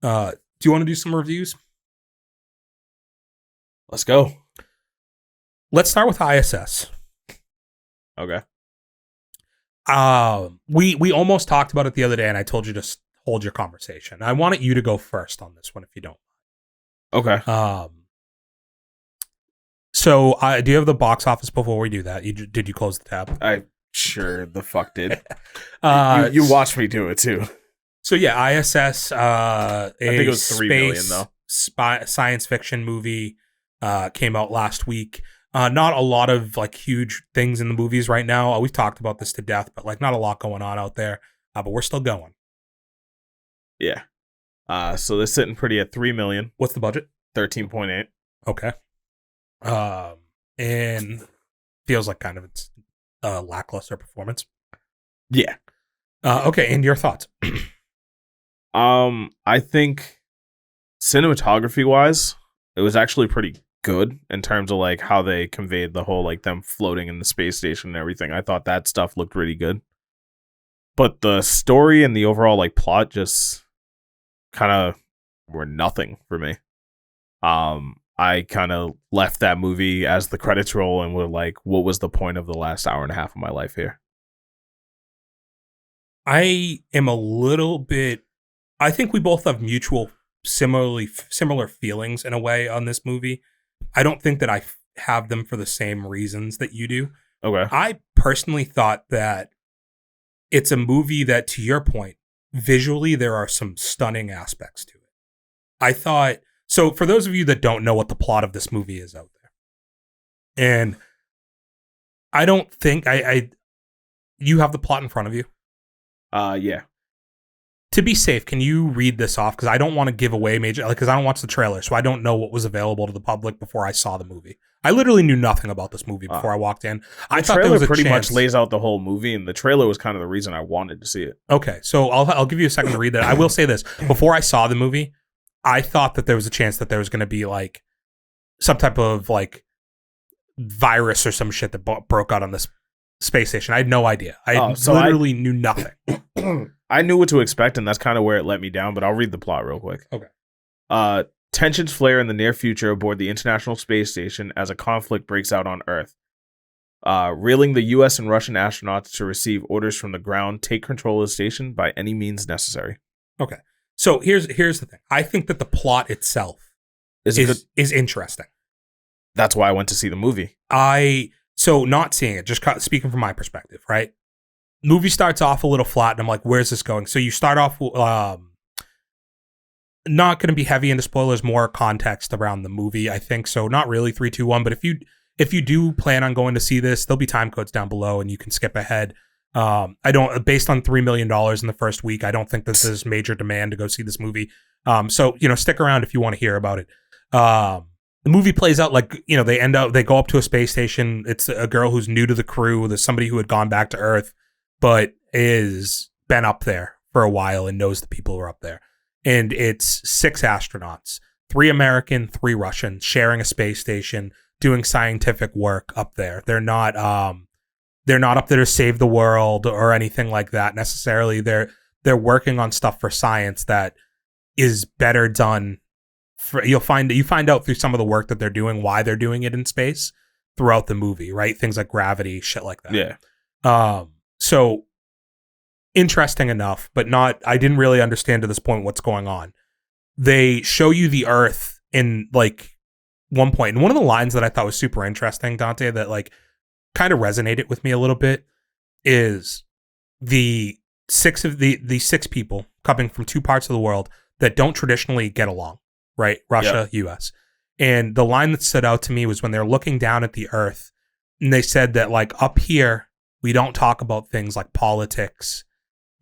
Do you want to do some reviews? Let's go. Let's start with I.S.S. Okay. We almost talked about it the other day, and I told you to hold your conversation. I wanted you to go first on this one, if you don't. Okay. So do you have the box office before we do that? Did you close the tab? I sure the fuck did. You watched me do it too. So yeah, I.S.S. I think it was 3 million though. Science fiction movie came out last week. Not a lot of like huge things in the movies right now. We've talked about this to death, but like not a lot going on out there. But we're still going. Yeah. So they're sitting pretty at 3 million. What's the budget? 13.8. Okay. And feels like kind of it's a lackluster performance. Yeah. Okay, and your thoughts? I think cinematography wise, it was actually pretty good in terms of like how they conveyed the whole like them floating in the space station and everything. I thought that stuff looked really good. But the story and the overall like plot just kind of were nothing for me. I kind of left that movie as the credits roll and were like, what was the point of the last hour and a half of my life here? I am a little bit. I think we both have similar feelings in a way on this movie. I don't think that I have them for the same reasons that you do. Okay. I personally thought that it's a movie that, to your point, visually there are some stunning aspects to it. I thought, so for those of you that don't know what the plot of this movie is out there, and I don't think you have the plot in front of you. Yeah. To be safe, can you read this off? Because I don't want to give away major, because I don't watch the trailer, so I don't know what was available to the public before I saw the movie. I literally knew nothing about this movie before I walked in. I thought there was a pretty chance. much lays out the whole movie, and the trailer was kind of the reason I wanted to see it. Okay, so I'll give you a second to read that. I will say this: before I saw the movie, I thought that there was a chance that there was going to be like some type of like virus or some shit that broke out on this space station. I had no idea. I literally knew nothing. I knew what to expect, and that's kind of where it let me down, but I'll read the plot real quick. Okay. Tensions flare in the near future aboard the International Space Station as a conflict breaks out on Earth. Reeling the U.S. and Russian astronauts to receive orders from the ground, take control of the station by any means necessary. Okay. So here's the thing. I think that the plot itself is interesting. That's why I went to see the movie. So not seeing it, just speaking from my perspective, right? Movie starts off a little flat, and I'm like, where's this going? So you start off, not going to be heavy into spoilers, more context around the movie, I think. So not really 3, 2, 1, but if you do plan on going to see this, there'll be time codes down below, and you can skip ahead. Based on $3 million in the first week, I don't think this is major demand to go see this movie. So stick around if you want to hear about it. The movie plays out like, they go up to a space station. It's a girl who's new to the crew. There's somebody who had gone back to Earth, but is been up there for a while and knows the people who are up there. And it's 6 astronauts, 3 American, 3 Russian, sharing a space station, doing scientific work up there. They're not up there to save the world or anything like that necessarily. They're working on stuff for science that is better done. You find out through some of the work that they're doing, why they're doing it in space throughout the movie, right? Things like gravity, shit like that. Yeah. So interesting enough, but I didn't really understand to this point what's going on. They show you the Earth in like one point, and one of the lines that I thought was super interesting, Dante, that like kind of resonated with me a little bit is the 6 people coming from 2 parts of the world that don't traditionally get along, right? Russia, US. And the line that stood out to me was when they're looking down at the Earth, and they said that like up here, we don't talk about things like politics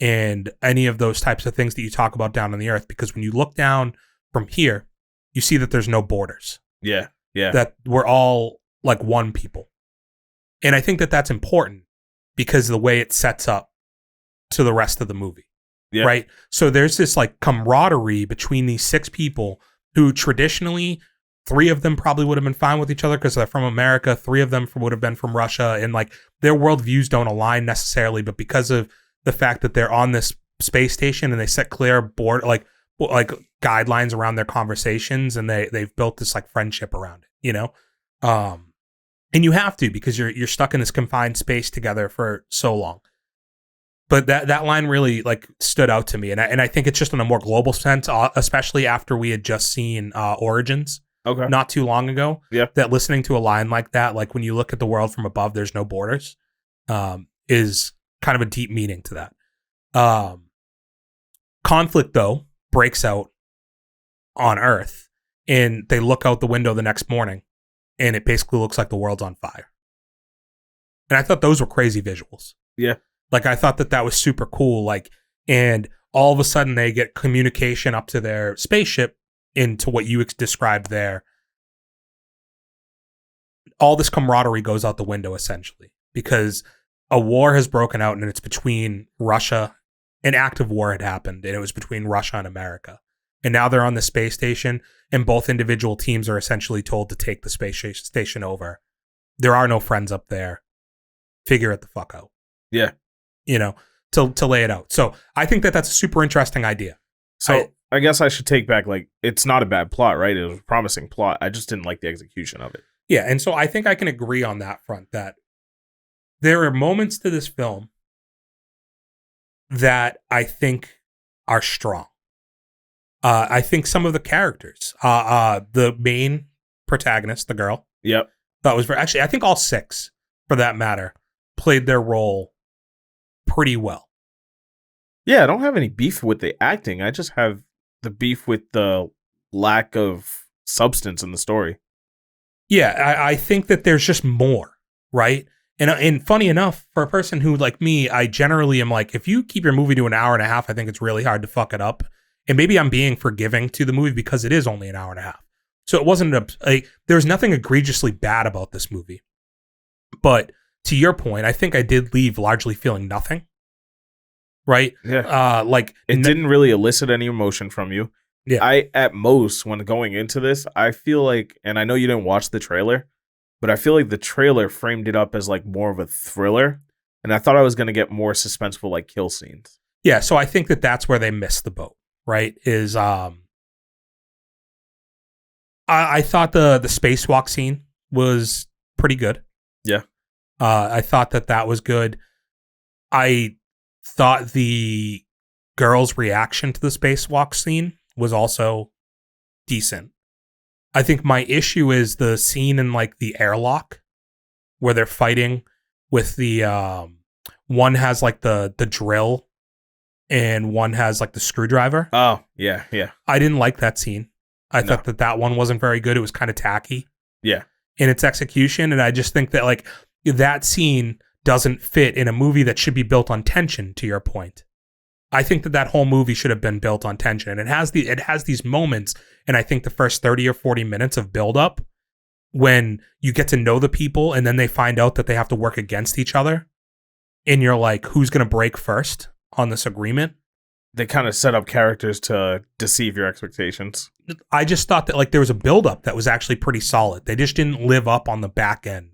and any of those types of things that you talk about down on the Earth, because when you look down from here, you see that there's no borders. Yeah. Yeah. That we're all like one people. And I think that that's important because of the way it sets up to the rest of the movie. Yeah. Right? So there's this like camaraderie between these 6 people who traditionally, 3 of them probably would have been fine with each other because they're from America. 3 of them would have been from Russia, and like their worldviews don't align necessarily, but because of the fact that they're on this space station and they set clear like guidelines around their conversations, and they've built this like friendship around it, you know. And you have to, because you're stuck in this confined space together for so long. But that line really like stood out to me, and I think it's just in a more global sense, especially after we had just seen Origins not too long ago. Yeah, that listening to a line like that, like when you look at the world from above, there's no borders, is kind of a deep meaning to that. Conflict though breaks out on Earth, and they look out the window the next morning, and it basically looks like the world's on fire. And I thought those were crazy visuals. Yeah. Like, I thought that was super cool. Like, and all of a sudden they get communication up to their spaceship into what you described there. All this camaraderie goes out the window, essentially, because a war has broken out, and it's between Russia. An active war had happened, and it was between Russia and America. And now they're on the space station, and both individual teams are essentially told to take the space station over. There are no friends up there. Figure it the fuck out. Yeah. You know, to lay it out. So I think that's a super interesting idea. So I guess I should take back, like, it's not a bad plot, right? It was a promising plot. I just didn't like the execution of it. Yeah, and so I think I can agree on that front, that there are moments to this film that I think are strong. I think some of the characters, the main protagonist, the girl, yep, that was actually, I think all six, for that matter, played their role pretty well. Yeah, I don't have any beef with the acting. I just have the beef with the lack of substance in the story. Yeah, I think that there's just more, right? And funny enough, for a person who, like me, I generally am like, if you keep your movie to an hour and a half, I think it's really hard to fuck it up. And maybe I'm being forgiving to the movie because it is only an hour and a half. So it wasn't there's nothing egregiously bad about this movie. But to your point, I think I did leave largely feeling nothing. Right? Yeah. Like, it didn't really elicit any emotion from you. Yeah. I, at most, when going into this, I feel like, and I know you didn't watch the trailer, but I feel like the trailer framed it up as like more of a thriller. And I thought I was going to get more suspenseful, like, kill scenes. Yeah. So I think that's where they missed the boat, right? Is, I thought the spacewalk scene was pretty good. Yeah. I thought that was good. I thought the girl's reaction to the spacewalk scene was also decent. I think my issue is the scene in like the airlock where they're fighting with the one has like the drill and one has like the screwdriver. Oh, yeah, yeah. I didn't like that scene. I thought that one wasn't very good. It was kind of tacky. Yeah. In its execution, and I just think that like that scene doesn't fit in a movie that should be built on tension, to your point. I think that whole movie should have been built on tension, and it has these moments, and I think the first 30 or 40 minutes of build-up when you get to know the people and then they find out that they have to work against each other, and you're like, who's going to break first on this agreement? They kind of set up characters to deceive your expectations. I just thought that like there was a build-up that was actually pretty solid. They just didn't live up on the back end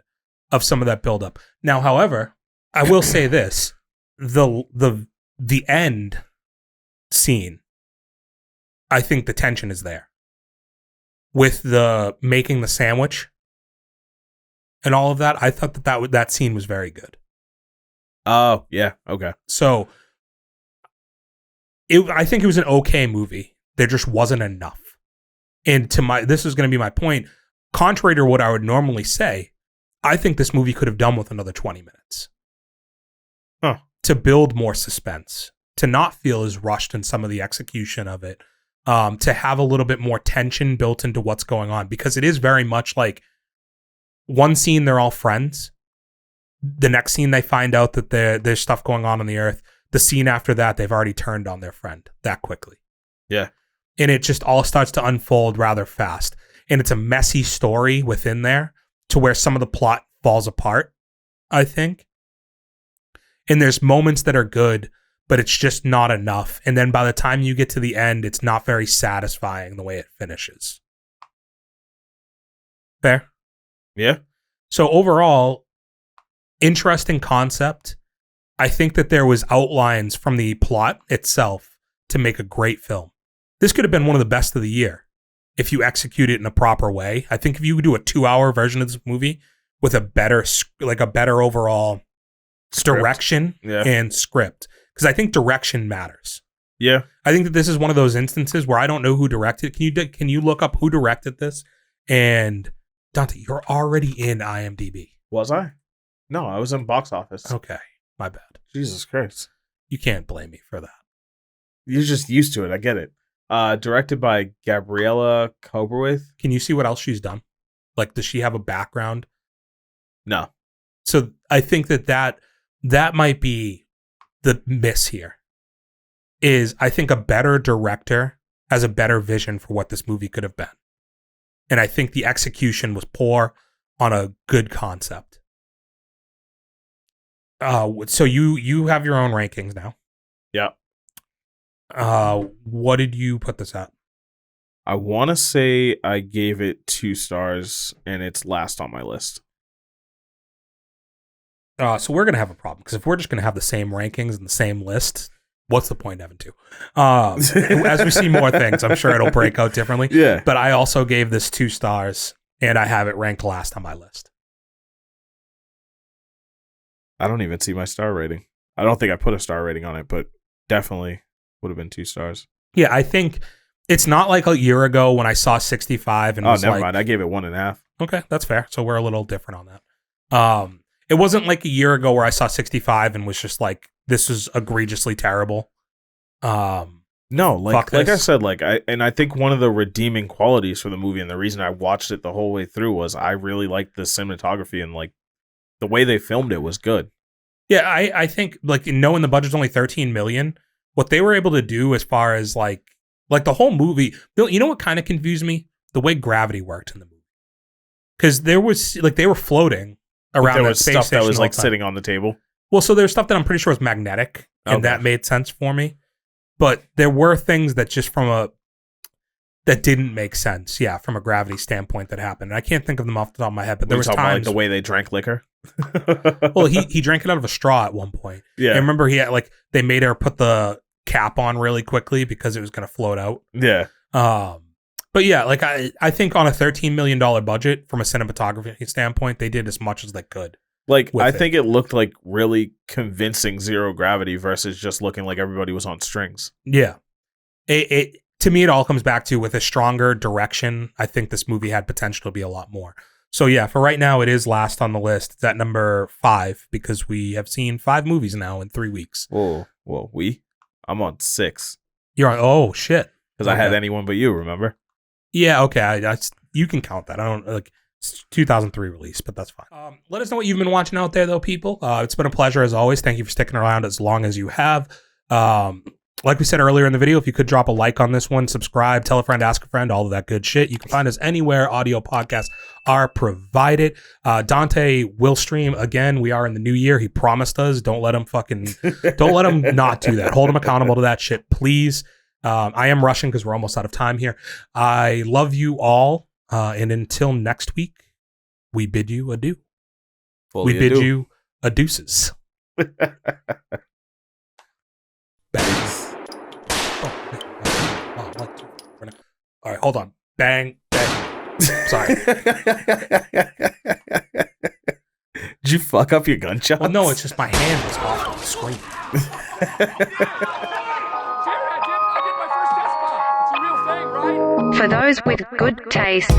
of some of that buildup. Now, however, I will say this: the end scene, I think the tension is there with the making the sandwich and all of that. I thought that scene was very good. Oh yeah, okay. So I think it was an okay movie. There just wasn't enough. And this is going to be my point. Contrary to what I would normally say, I think this movie could have done with another 20 minutes. To build more suspense, to not feel as rushed in some of the execution of it, to have a little bit more tension built into what's going on, because it is very much like one scene, they're all friends. The next scene, they find out that there's stuff going on the Earth. The scene after that, they've already turned on their friend that quickly. Yeah. And it just all starts to unfold rather fast. And it's a messy story within there to where some of the plot falls apart, I think. And there's moments that are good, but it's just not enough. And then by the time you get to the end, it's not very satisfying the way it finishes. Fair? Yeah. So overall, interesting concept. I think that there was outlines from the plot itself to make a great film. This could have been one of the best of the year if you execute it in a proper way. I think if you do a 2-hour version of this movie with a better overall direction and script, because I think direction matters. Yeah, I think that this is one of those instances where I don't know who directed. Can you look up who directed this? And Dante, you're already in IMDb. Was I? No, I was in box office. Okay, my bad. Jesus Christ. You can't blame me for that. You're just used to it. I get it. Directed by Gabriella Koberwith. Can you see what else she's done? Like, does she have a background? No. So I think that might be the miss here. Is I think a better director has a better vision for what this movie could have been. And I think the execution was poor on a good concept. So you have your own rankings now. Yeah. What did you put this at? I want to say I gave it 2 stars, and it's last on my list. So we're going to have a problem, because if we're just going to have the same rankings and the same list, what's the point having two? As we see more things, I'm sure it'll break out differently. Yeah. But I also gave this 2 stars, and I have it ranked last on my list. I don't even see my star rating. I don't think I put a star rating on it, but definitely would have been 2 stars. Yeah, I think it's not like a year ago when I saw 65 and was never like, mind. I gave it 1.5. Okay, that's fair. So we're a little different on that. It wasn't like a year ago where I saw 65 and was just like, this is egregiously terrible. No, like I said, I think one of the redeeming qualities for the movie, and the reason I watched it the whole way through, was I really liked the cinematography, and like the way they filmed it was good. Yeah, I think like knowing the budget's only $13 million, what they were able to do as far as like the whole movie, Bill, you know what kind of confused me? The way gravity worked in the movie. Because there was like they were floating around that space stuff station that was like time. sitting on the table. Well, so there's stuff that I'm pretty sure was magnetic, and that made sense for me. But there were things that just that didn't make sense, from a gravity standpoint that happened. And I can't think of them off the top of my head, but there was times like the way they drank liquor. Well, he drank it out of a straw at one point. Yeah, I remember he had they made her put the cap on really quickly because it was going to float out. Yeah. But yeah, like I think on a $13 million budget from a cinematography standpoint, they did as much as they could. Like, I think it looked like really convincing zero gravity versus just looking like everybody was on strings. Yeah. It to me, it all comes back to with a stronger direction. I think this movie had potential to be a lot more. So yeah, for right now, it is last on the list. It's at number 5 because we have seen 5 movies now in 3 weeks. Whoa, I'm on 6. You're on, oh shit. Because I had Anyone But You, remember? Yeah, okay. You can count that. I don't like. It's 2003 release, but that's fine. Let us know what you've been watching out there, though, people. It's been a pleasure as always. Thank you for sticking around as long as you have. Like we said earlier in the video, if you could drop a like on this one, subscribe, tell a friend, ask a friend, all of that good shit. You can find us anywhere audio podcasts are provided. Dante will stream again. We are in the new year. He promised us. Don't let him not do that. Hold him accountable to that shit, please. I am rushing because we're almost out of time here. I love you all. And until next week, we bid you adieu. Fully bid you adeuces. Bang. All right, hold on. Bang, bang. Sorry. Did you fuck up your gunshots? Well, no, it's just my hand was off on the screen. For those with good taste.